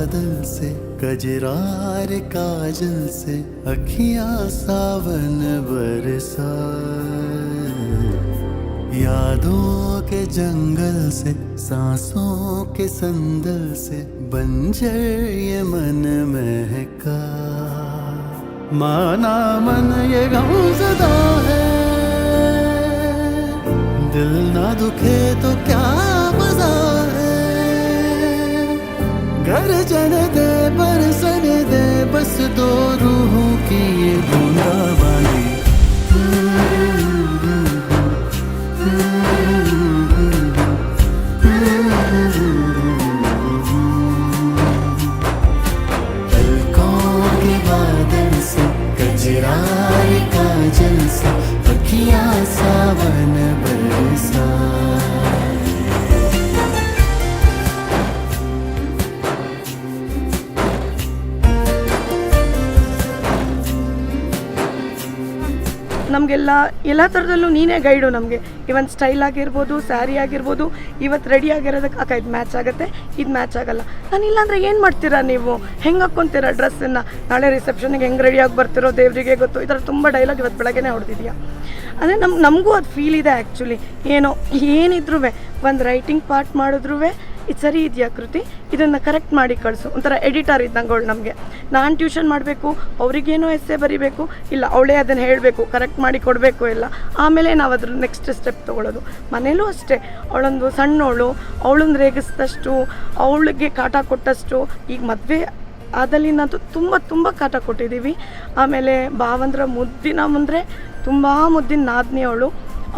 बादल से कजरार काजल से अखियां सावन बरसा, यादों के जंगल से सांसों के संदल से बंजर ये मन महका, माना मन ये गमज़दा है, दिल ना दुखे तो क्या मजा है, गर्जन दे बरसन दे बस दो रूहों की ये बूंदाबांदी। पलकों के बादल से कजरार काजल से अखियां सावन बरसा। ನಮಗೆಲ್ಲ ಎಲ್ಲ ಥರದಲ್ಲೂ ನೀನೇ ಗೈಡು ನಮಗೆ. ಇವನ್ ಸ್ಟೈಲ್ ಆಗಿರ್ಬೋದು, ಸ್ಯಾರಿ ಆಗಿರ್ಬೋದು, ಇವತ್ತು ರೆಡಿ ಆಗಿರೋದಕ್ಕೆ ಅಕ್ಕ ಇದು ಮ್ಯಾಚ್ ಆಗುತ್ತೆ, ಇದು ಮ್ಯಾಚ್ ಆಗಲ್ಲ. ನಾನು ಇಲ್ಲಾಂದರೆ ಏನು ಮಾಡ್ತೀರಾ ನೀವು, ಹೆಂಗೆ ಹಾಕ್ಕೊತೀರಾ ಡ್ರೆಸ್ಸನ್ನು, ನಾಳೆ ರಿಸೆಪ್ಷನ್ಗೆ ಹೆಂಗೆ ರೆಡಿಯಾಗಿ ಬರ್ತಿರೋ ದೇವರಿಗೆ ಗೊತ್ತು. ಈ ಥರ ತುಂಬ ಡೈಲಾಗ್ ಇವತ್ತು ಬೆಳಗ್ಗೆನೇ ಹೊಡೆದಿದ್ಯಾ. ಅಂದರೆ ನಮಗೂ ಅದು ಫೀಲ್ ಇದೆ ಆ್ಯಕ್ಚುಲಿ. ಏನೋ ಏನಿದ್ರೂ ಒಂದು ರೈಟಿಂಗ್ ಪಾರ್ಟ್ ಮಾಡಿದ್ರೂ ಇದು ಸರಿ ಇದೆಯಾ ಕೃತಿ, ಇದನ್ನು ಕರೆಕ್ಟ್ ಮಾಡಿ ಕಳಿಸು. ಒಂಥರ ಎಡಿಟರ್ ಇದ್ದಂಗಳು ನಮಗೆ. ನಾನು ಟ್ಯೂಷನ್ ಮಾಡಬೇಕು, ಅವರಿಗೇನೋ ಎಸ್ಸೆ ಬರಿಬೇಕು, ಇಲ್ಲ ಅವಳೇ ಅದನ್ನು ಹೇಳಬೇಕು, ಕರೆಕ್ಟ್ ಮಾಡಿ ಕೊಡಬೇಕು ಎಲ್ಲ. ಆಮೇಲೆ ನಾವು ಅದ್ರ ನೆಕ್ಸ್ಟ್ ಸ್ಟೆಪ್ ತೊಗೊಳ್ಳೋದು. ಮನೇಲೂ ಅಷ್ಟೇ, ಅವಳೊಂದು ಸಣ್ಣವಳು, ಅವಳೊಂದು ರೇಗಿಸಿದಷ್ಟು, ಅವಳಿಗೆ ಕಾಟ ಕೊಟ್ಟಷ್ಟು. ಈಗ ಮದುವೆ ಆದಲ್ಲಿನಂತೂ ತುಂಬ ತುಂಬ ಕಾಟ ಕೊಟ್ಟಿದ್ದೀವಿ. ಆಮೇಲೆ ಭಾವಂದ್ರ ಮುದ್ದಿನ ಮುಂದರೆ ತುಂಬ ಮುದ್ದಿನ ನಾದ್ನಿ ಅವಳು.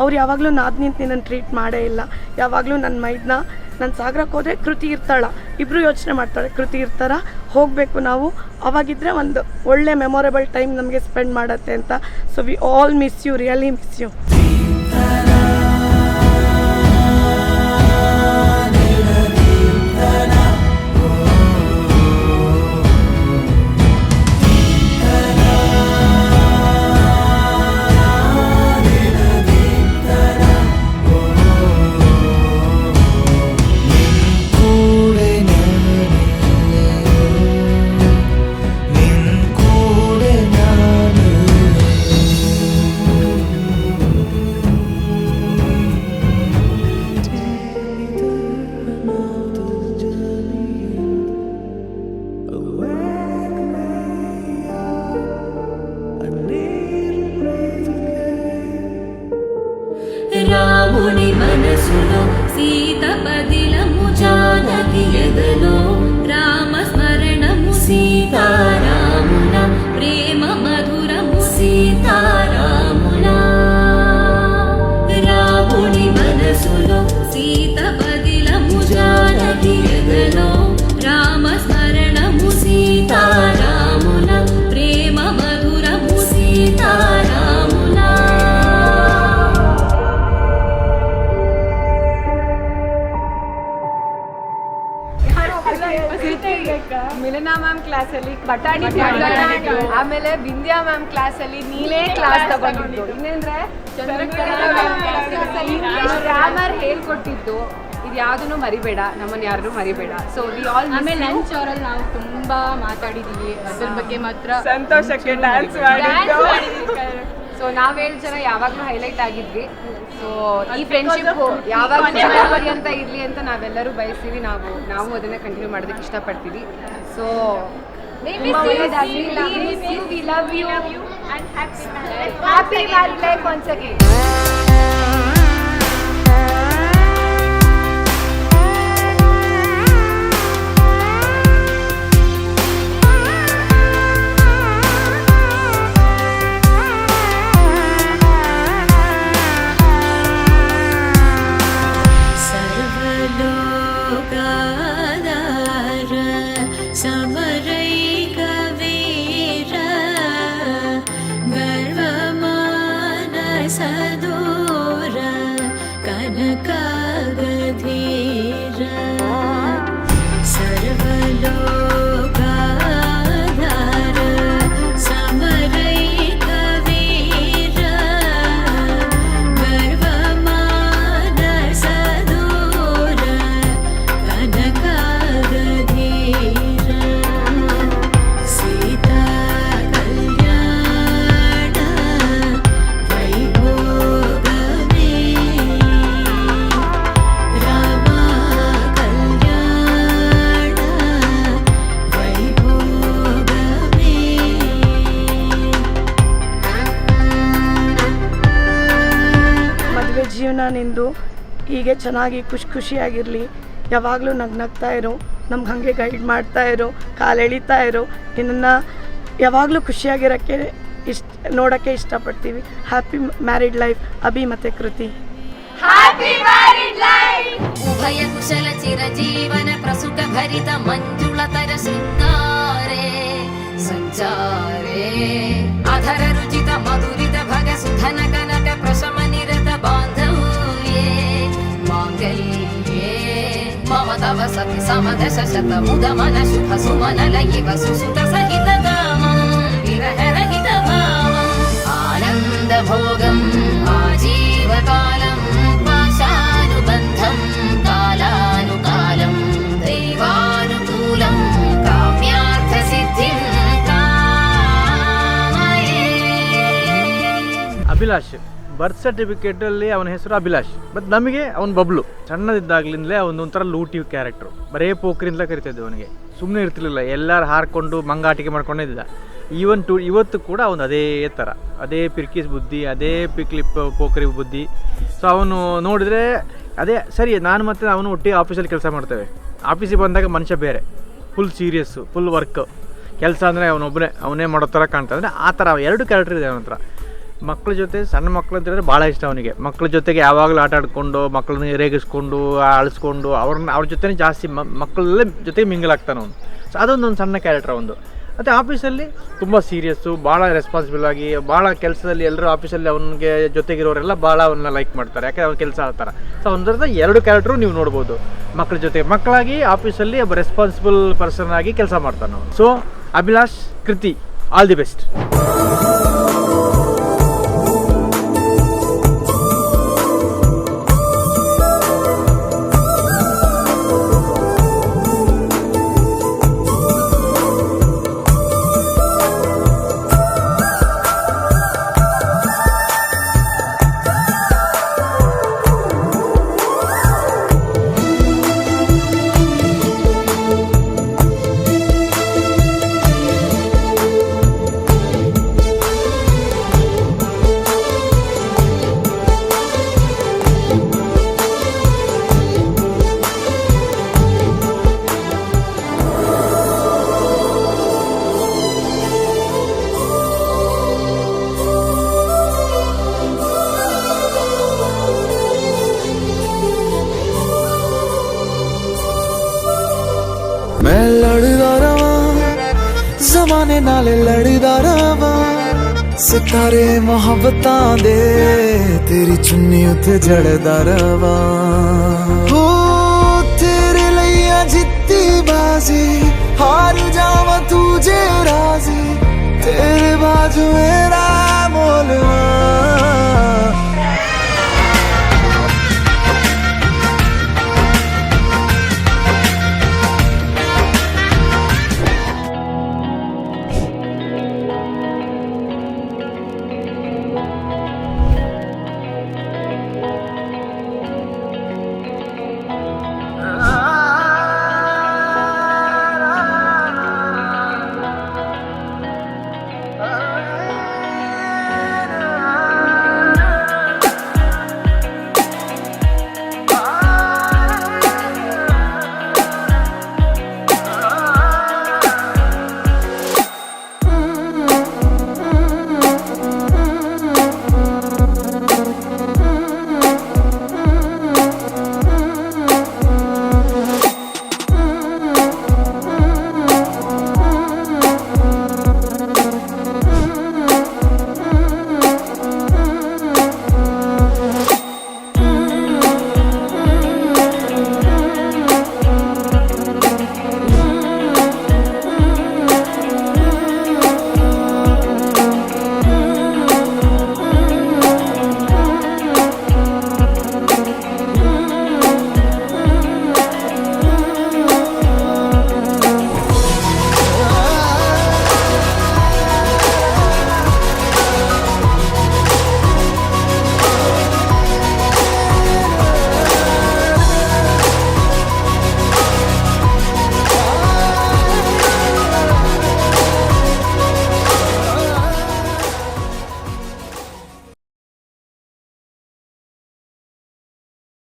ಅವ್ರು ಯಾವಾಗಲೂ ನಾದ್ನಿ ಅಂತ ನನ್ನ ಟ್ರೀಟ್ ಮಾಡೇ ಇಲ್ಲ. ಯಾವಾಗಲೂ ನನ್ನ ಮೈದನ್ನ ನಾನು ಸಾಗರಕ್ಕೆ ಹೋದರೆ ಕೃತಿ ಇರ್ತಾಳ, ಇಬ್ಬರು ಯೋಚನೆ ಮಾಡ್ತಾಳೆ ಕೃತಿ ಇರ್ತಾರ, ಹೋಗಬೇಕು ನಾವು, ಅವಾಗಿದ್ದರೆ ಒಂದು ಒಳ್ಳೆ ಮೆಮೊರೇಬಲ್ ಟೈಮ್ ನಮಗೆ ಸ್ಪೆಂಡ್ ಮಾಡತ್ತೆ ಅಂತ. So we all miss you, really miss you. రాముని మనసులో సీత పదిలము, జానకి ఎదలో రామ స్మరణము, సీతారాముల ప్రేమ మధురము, సీతారాముల. రాముని మనసులో సీత పదిలము, జానకి ఎదలో రామ స్మరణము, సీతారాముల ప్రేమ మధురము, సీతారాముల. ಮಿಲನಾ ಮ್ಯಾಮ್ ಕ್ಲಾಸಲ್ಲಿ ಬಟಾಣಿ ಆಮೇಲೆ ವಿಂದ್ಯಾ ಮ್ಯಾಮ್ ಕ್ಲಾಸಲ್ಲಿ ನೀನೇ ಕ್ಲಾಸ್ ತಗೊಂಡಿದ್ದು. ಇನ್ನೇಂದ್ರೆ ಗ್ರಾಮರ್ ಹೇಳ್ಕೊಟ್ಟಿದ್ದು. ಇದು ಯಾವುದನ್ನು ಮರಿಬೇಡ, ನಮ್ಮನ್ನು ಯಾರನ್ನೂ ಮರಿಬೇಡ. So we all. ಆಮೇಲೆ ಲಂಚ್ ಅವರಲ್ಲಿ ನಾವು ತುಂಬಾ ಮಾತಾಡಿದೀವಿ ಅದ್ರ ಬಗ್ಗೆ ಮಾತ್ರ. ಸಂತೋಷಕ್ಕೆ ಡ್ಯಾನ್ಸ್ ಮಾಡಿದ್ವಿ. ಸೊ ನಾವು 7 ಜನ ಯಾವಾಗಲೂ ಹೈಲೈಟ್ ಆಗಿದ್ವಿ. ಸೊ ಈ ಫ್ರೆಂಡ್ಶಿಪ್ ಯಾವಾಗ ಪರ್ಯಂತ ಇರಲಿ ಅಂತ ನಾವೆಲ್ಲರೂ ಬಯಸ್ತೀವಿ. ನಾವು ಅದನ್ನು ಕಂಟಿನ್ಯೂ ಮಾಡೋದಕ್ಕೆ ಇಷ್ಟಪಡ್ತೀವಿ. So we love you and happy married life once again. सदो ಜೀವನ ನಿಂದು ಹೀಗೆ ಚೆನ್ನಾಗಿ ಖುಷಿಯಾಗಿರಲಿ, ಯಾವಾಗಲೂ ನಗ್ನಗ್ತಾ ಇರೋ, ನಮ್ಗೆ ಹಾಗೆ ಗೈಡ್ ಮಾಡ್ತಾ ಇರೋ, ಕಾಲು ಎಳಿತಾ ಇರೋ, ನಿನ್ನನ್ನು ಯಾವಾಗಲೂ ಖುಷಿಯಾಗಿರೋಕ್ಕೆ ನೋಡೋಕ್ಕೆ ಇಷ್ಟಪಡ್ತೀವಿ. ಹ್ಯಾಪಿ ಮ್ಯಾರಿಡ್ ಲೈಫ್ ಅಭಿ ಮತ್ತು ಕೃತಿ. ಉಭಯ ಕುಶಲ ಚಿರಜೀವನ ಪ್ರಸುಖ ಭರಿತ ಮಂಜುಳತರ ಶೃಂಗಾರೆ ಸಂಚಾರೇ ಅಧರ ರುಚಿತ ಮಧುರಿತ ಭಗ ಸುಧನ ಕನಕ ಪ್ರಶಮ ನಿರತ ಬಾಂಧವ್ಯೇ ಮಾಂಗಲ್ಯೇ ಮಮ ತವ ಸತಿ ಸಮದಶ ಶತ ಮುದ ಮನ ಶುಭ ಸುಮನ ಲಯಿವ ಸುಸುತ ಸಹಿತ ಗಾಮಂ ವಿರಹ ರಹಿತ ಭಾವಂ ಆನಂದ ಭೋಗಂ ಆಜೀವಕಾಲಂ ಪಾಶಾನುಬಂಧಂ ಕಾಲಾನುಕಾಲಂ ದೈವಾನುಕೂಲಂ ಕಾಮ್ಯಾರ್ಥ ಸಿದ್ಧಿಂ ಕಾಮಯೇ. ಅಭಿಲಾಷ್ ಬರ್ತ್ ಸರ್ಟಿಫಿಕೇಟಲ್ಲಿ ಅವನ ಹೆಸರು ಅಭಿಲಾಷ್, ಬಟ್ ನಮಗೆ ಅವನು ಬಬ್ಲು. ಸಣ್ಣದಿದ್ದಾಗಲಿಂದಲೇ ಒಂಥರ ಲೂಟಿ ಕ್ಯಾರೆಕ್ಟ್ರು, ಬರೇ ಪೋಖ್ರಿಂದಲೇ ಕರಿತಿದ್ದೆ ಅವನಿಗೆ. ಸುಮ್ಮನೆ ಇರ್ತಿರ್ಲಿಲ್ಲ, ಎಲ್ಲರೂ ಹಾರಿಕೊಂಡು ಮಂಗಾಟಿಕೆ ಮಾಡ್ಕೊಂಡೇ ಇದ್ದ. ಇವತ್ತು ಕೂಡ ಅವನು ಅದೇ ಥರ, ಅದೇ ಪಿರ್ಕಿಸ್ ಬುದ್ಧಿ, ಅದೇ ಪೋಖ್ರಿ ಬುದ್ಧಿ. ಸೊ ಅವನು ನೋಡಿದ್ರೆ ಅದೇ ಸರಿ. ನಾನು ಮತ್ತು ಅವನು ಒಟ್ಟಿಗೆ ಆಫೀಸಲ್ಲಿ ಕೆಲಸ ಮಾಡ್ತೇವೆ. ಆಫೀಸಿಗೆ ಬಂದಾಗ ಮನುಷ್ಯ ಬೇರೆ, ಫುಲ್ ಸೀರಿಯಸ್ಸು, ಫುಲ್ ವರ್ಕ್. ಕೆಲಸ ಅಂದರೆ ಅವನೇ ಮಾಡೋ ಥರ ಕಾಣ್ತಾ. ಅಂದರೆ ಆ ಥರ ಎರಡು ಕ್ಯಾರೆಕ್ಟರ್ ಇದೆ ಅವನ ಹತ್ರ. ಮಕ್ಕಳ ಜೊತೆ, ಸಣ್ಣ ಮಕ್ಕಳು ಅಂತಂದರೆ ಭಾಳ ಇಷ್ಟ ಅವನಿಗೆ. ಮಕ್ಕಳ ಜೊತೆಗೆ ಯಾವಾಗಲೂ ಆಟ ಆಡಿಕೊಂಡು, ಮಕ್ಕಳನ್ನ ರೇಗಿಸ್ಕೊಂಡು, ಅಳಿಸ್ಕೊಂಡು, ಅವ್ರ ಜೊತೆ ಜಾಸ್ತಿ ಮಕ್ಕಳಲ್ಲೇ ಜೊತೆಗೆ ಮಿಂಗಲಾಗ್ತಾನೆ ಅವನು. ಸೊ ಅದೊಂದು ಸಣ್ಣ ಕ್ಯಾರೆಕ್ಟರ್ ಒಂದು. ಮತ್ತು ಆಫೀಸಲ್ಲಿ ತುಂಬ ಸೀರಿಯಸ್ಸು, ಭಾಳ ರೆಸ್ಪಾನ್ಸಿಬಲ್ ಆಗಿ, ಭಾಳ ಕೆಲಸದಲ್ಲಿ ಎಲ್ಲರೂ ಆಫೀಸಲ್ಲಿ ಅವನಿಗೆ ಜೊತೆಗಿರೋರೆಲ್ಲ ಭಾಳ ಅವನ್ನ ಲೈಕ್ ಮಾಡ್ತಾರೆ, ಯಾಕೆ ಅವ್ನ ಕೆಲಸ ಆ ಥರ. ಸೊ ಒಂಥರದ ಎರಡು ಕ್ಯಾರೆಕ್ಟ್ರು ನೀವು ನೋಡ್ಬೋದು. ಮಕ್ಕಳ ಜೊತೆ ಮಕ್ಕಳಾಗಿ, ಆಫೀಸಲ್ಲಿ ಒಬ್ಬ ರೆಸ್ಪಾನ್ಸಿಬಲ್ ಪರ್ಸನ್ ಆಗಿ ಕೆಲಸ ಮಾಡ್ತಾನೆ ಅವನು. ಸೊ ಅಭಿಲಾಷ್, ಕೃತಿ, ಆಲ್ ದಿ ಬೆಸ್ಟ್. मैं लड़दा रवा जमाने नाले लड़दा रवा, सितारे मोहब्बतां दे तेरी चुन्नी उत्ते जड़दा रवा। हो तेरे लइया जित्ती बाजी, हार जावा तुझे राजी, तेरे बाजू मेरा मोलवा।